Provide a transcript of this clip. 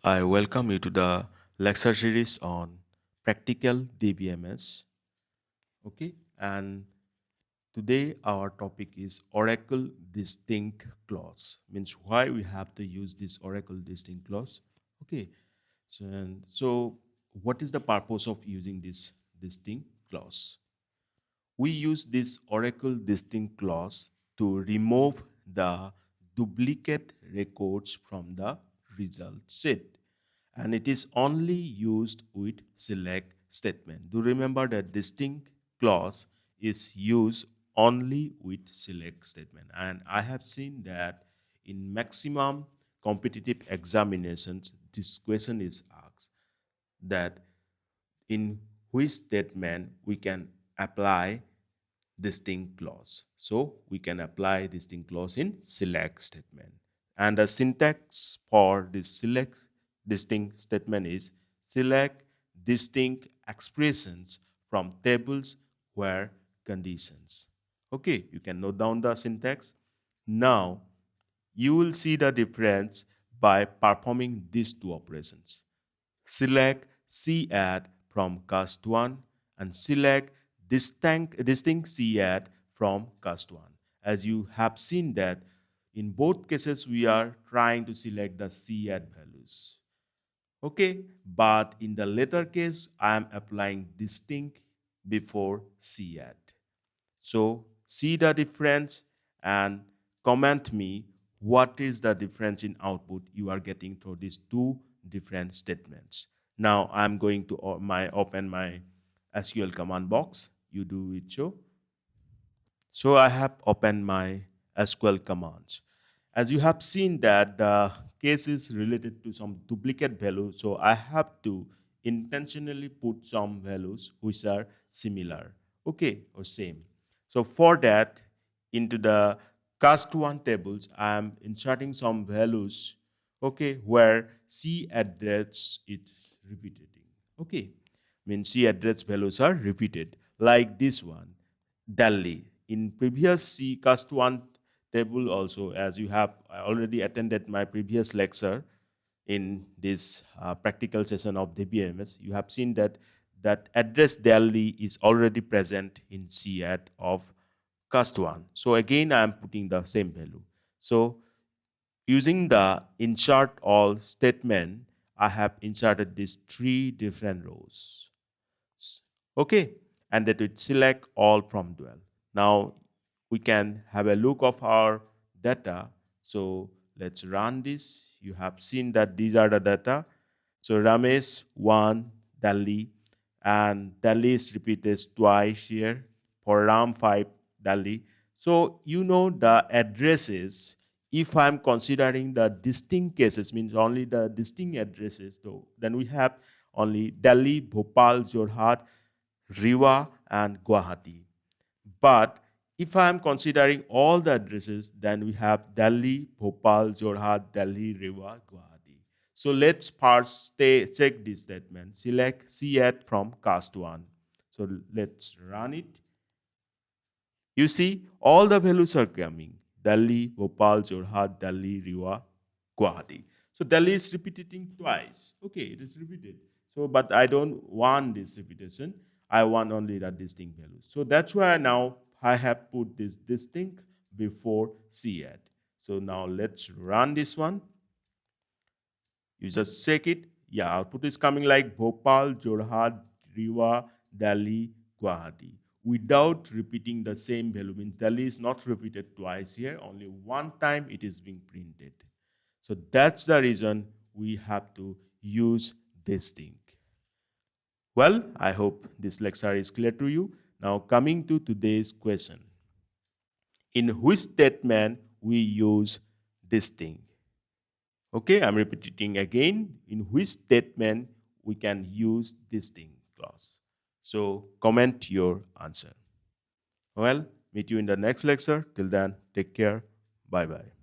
I welcome you to the lecture series on practical DBMS. Okay, and today our topic is Oracle distinct clause. Means why we have to use this Oracle distinct clause. Okay, so what is the purpose of using this distinct clause? We use this Oracle distinct clause to remove the duplicate records from the result set, and it is only used with select statement. Do remember that distinct clause is used only with select statement, and I have seen that in maximum competitive examinations this question is asked, that in which statement we can apply distinct clause. So we can apply distinct clause in select statement. And the syntax for this select distinct statement is select distinct expressions from tables where conditions. Okay, you can note down the syntax. Now you will see the difference by performing these two operations. Select CAD from cast 1 and select distinct CAD from cast 1. As you have seen that in both cases we are trying to select the CAD values. Okay, but in the latter case I am applying distinct before CAD. So see the difference and comment me what is the difference in output you are getting through these two different statements. Now I'm going to open my SQL command box. You do it so. So I have opened my SQL commands. As you have seen that the case is related to some duplicate value, so I have to intentionally put some values which are similar, okay, or same. So for that, into the cast one tables, I am inserting some values, okay, where C address is repeating, okay, means C address values are repeated, like this one, Delhi. In previous C cast one table also, as you have already attended my previous lecture in this practical session of the BMS, you have seen that address Delhi is already present in CAD of cast 1. So again I am putting the same value. So using the insert all statement, I have inserted these three different rows. Okay, and that would select all from 12. Now we can have a look of our data. So let's run this. You have seen that these are the data. So Ramesh 1 Delhi, and Delhi is repeated twice here. For Ram 5 Delhi. So you know the addresses. If I'm considering the distinct cases, means only the distinct addresses, though, then we have only Delhi, Bhopal, Jorhat, Rewa, and Guwahati. But if I am considering all the addresses, then we have Delhi, Bhopal, Jorhat, Delhi, Rewa, Guwahati. So let's first check this statement. Select CAD from cast 1. So let's run it. You see, all the values are coming. Delhi, Bhopal, Jorhat, Delhi, Rewa, Guwahati. So Delhi is repeating twice. Okay, it is repeated. So, but I don't want this repetition. I want only the distinct values. So that's why now I have put this distinct before CAD. So now let's run this one. You just check it. Yeah, output is coming like Bhopal, Jorhat, Rewa, Delhi, Guwahati. Without repeating the same value, means Delhi is not repeated twice here, only one time it is being printed. So that's the reason we have to use this thing. Well, I hope this lecture is clear to you. Now coming to today's question. In which statement we use this thing? Okay, I'm repeating again. In which statement we can use this thing clause? So comment your answer. Well, meet you in the next lecture. Till then, take care. Bye bye.